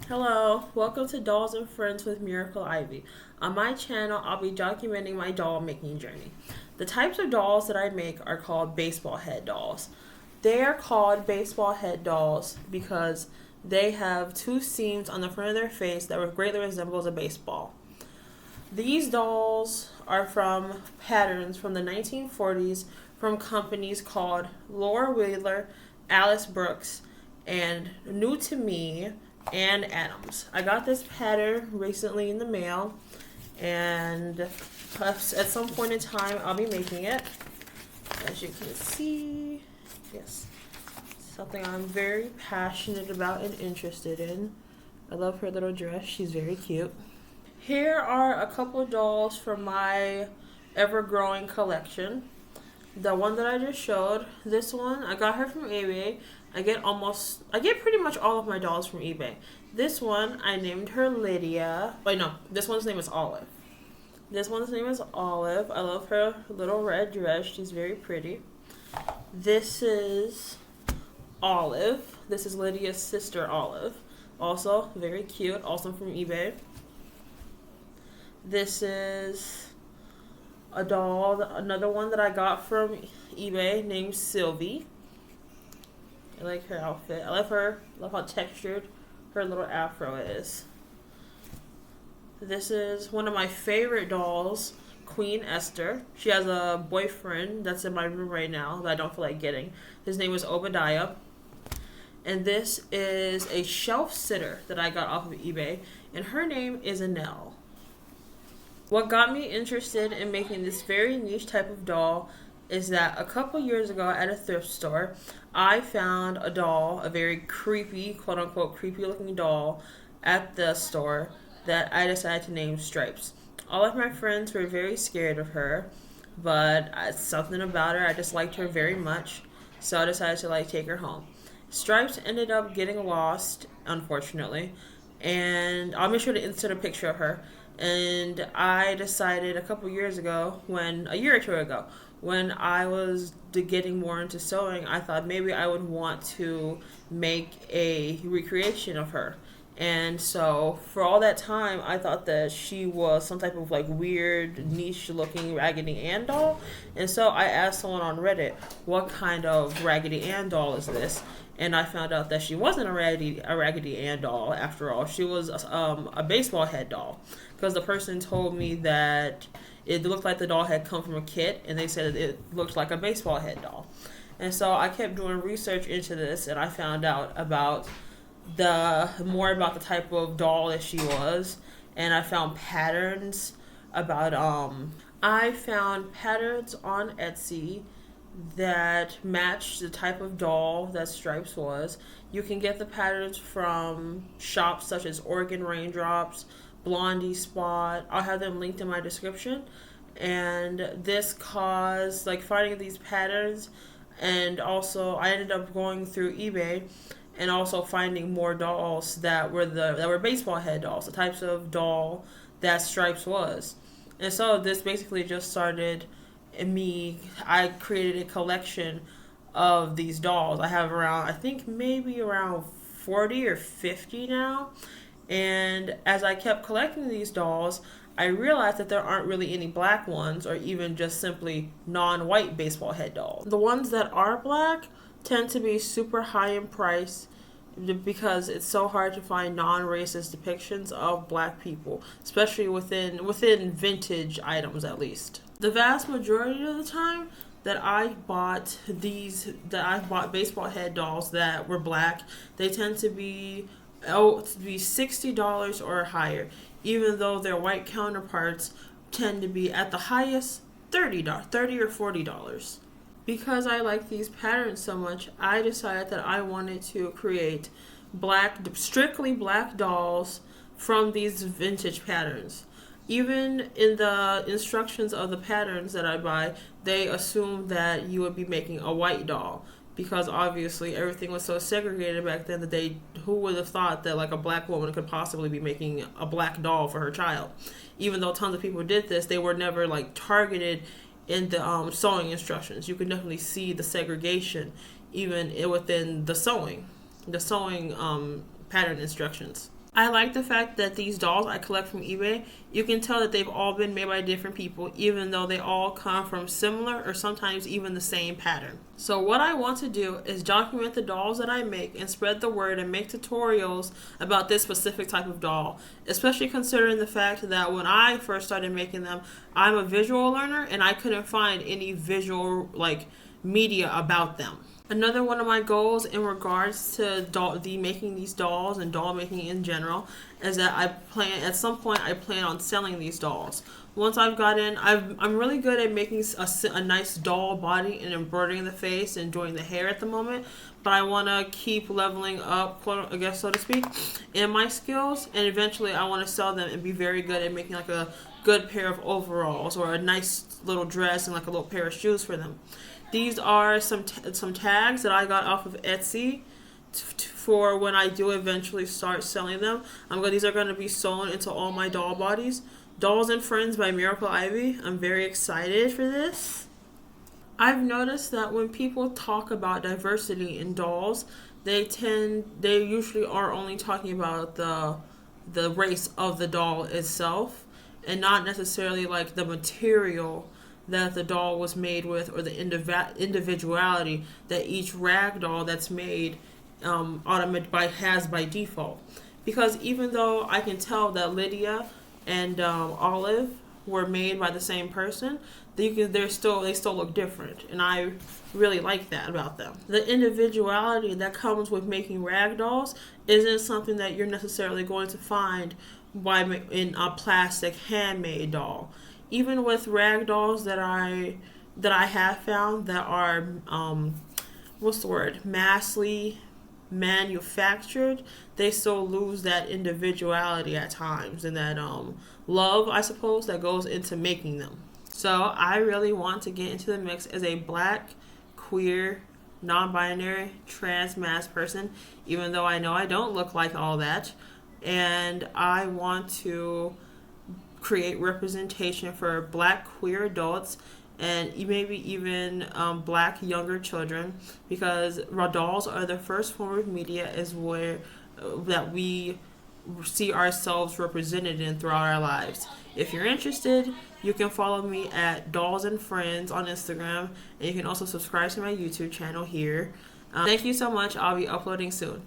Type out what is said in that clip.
Hello, welcome to Dolls and Friends with Miracle Ivy. On my channel, I'll be documenting my doll making journey. The types of dolls that I make are called baseball head dolls. They are called baseball head dolls because they have two seams on the front of their face that greatly resembles a baseball. These dolls are from patterns from the 1940s from companies called Laura Wheeler, Alice Brooks, and New to Me and Adams. I got this pattern recently in the mail, and at some point in time, I'll be making it. As you can see, yes, something I'm very passionate about and interested in. I love her little dress, she's very cute. Here are a couple of dolls from my ever-growing collection. The one that I just showed, this one, I got her from eBay. I get pretty much all of my dolls from eBay. This one, I named her Lydia. Wait, no, this one's name is Olive. This one's name is Olive. I love her little red dress. She's very pretty. This is Olive. This is Lydia's sister, Olive. Also, very cute. Also from eBay. This is a doll, another one that I got from eBay named Sylvie. I like her outfit. I love how textured her little afro is. This is one of my favorite dolls, Queen Esther. She has a boyfriend that's in my room right now that I don't feel like getting. His name is Obadiah. And this is a shelf sitter that I got off of eBay, and her name is Annelle. What got me interested in making this very niche type of doll is that a couple years ago at a thrift store, I found a doll, a very creepy, quote unquote, creepy looking doll at the store that I decided to name Stripes. All of my friends were very scared of her, but something about her, I just liked her very much, so I decided to take her home. Stripes ended up getting lost, unfortunately, and I'll make sure to insert a picture of her. And I decided a year or two ago, when I was getting more into sewing, I thought maybe I would want to make a recreation of her. And so for all that time, I thought that she was some type of weird niche looking Raggedy Ann doll. And so I asked someone on Reddit, what kind of Raggedy Ann doll is this? And I found out that she wasn't a Raggedy Ann doll after all. She was a baseball head doll, because the person told me that it looked like the doll had come from a kit, and they said it looked like a baseball head doll. And so I kept doing research into this, and I found out about more about the type of doll that she was, and I found patterns on Etsy that matched the type of doll that Stripes was. You can get the patterns from shops such as Oregon Raindrops, Blondie Spot. I'll have them linked in my description. And this caused finding these patterns, and also I ended up going through eBay and also finding more dolls that were baseball head dolls, the types of doll that Stripes was. And so this basically just started I created a collection of these dolls. I have I think maybe around 40 or 50 now. And as I kept collecting these dolls, I realized that there aren't really any black ones, or even just simply non-white baseball head dolls. The ones that are black tend to be super high in price because it's so hard to find non-racist depictions of black people, especially within vintage items at least. The vast majority of the time that I bought baseball head dolls that were black, they tend to be $60 or higher, even though their white counterparts tend to be at the highest $30 or $40. Because I like these patterns so much, I decided that I wanted to create strictly black dolls from these vintage patterns. Even in the instructions of the patterns that I buy, they assume that you would be making a white doll, because obviously everything was so segregated back then that who would have thought that a black woman could possibly be making a black doll for her child. Even though tons of people did this, they were never targeted in the sewing instructions. You can definitely see the segregation even within the sewing pattern instructions. I like the fact that these dolls I collect from eBay, you can tell that they've all been made by different people, even though they all come from similar or sometimes even the same pattern. So what I want to do is document the dolls that I make and spread the word and make tutorials about this specific type of doll, especially considering the fact that when I first started making them, I'm a visual learner and I couldn't find any visual media about them. Another one of my goals in regards to making these dolls and doll making in general is that at some point I plan on selling these dolls. Once I've gotten, I'm really good at making a nice doll body and embroidering the face and doing the hair at the moment, but I want to keep leveling up, I guess so to speak, in my skills, and eventually I want to sell them and be very good at making like a good pair of overalls or a nice little dress and like a little pair of shoes for them. These are some tags that I got off of Etsy for when I do eventually start selling them. These are going to be sewn into all my doll bodies. Dolls and Friends by Miracle Ivy. I'm very excited for this. I've noticed that when people talk about diversity in dolls, they usually are only talking about the race of the doll itself and not necessarily like the material that the doll was made with or the individuality that each rag doll that's made has by default. Because even though I can tell that Lydia and Olive were made by the same person, they still look different, and I really like that about them. The individuality that comes with making rag dolls isn't something that you're necessarily going to find in a plastic handmade doll. Even with rag dolls that I have found that are massively manufactured, they still lose that individuality at times and that love, I suppose, that goes into making them. So I really want to get into the mix as a Black, queer, non-binary, trans mass person, even though I know I don't look like all that, and I want to create representation for Black queer adults and maybe even Black younger children, because dolls are the first form of media that we see ourselves represented in throughout our lives. If you're interested, you can follow me at Dolls and Friends on Instagram, and you can also subscribe to my YouTube channel here. Thank you so much. I'll be uploading soon.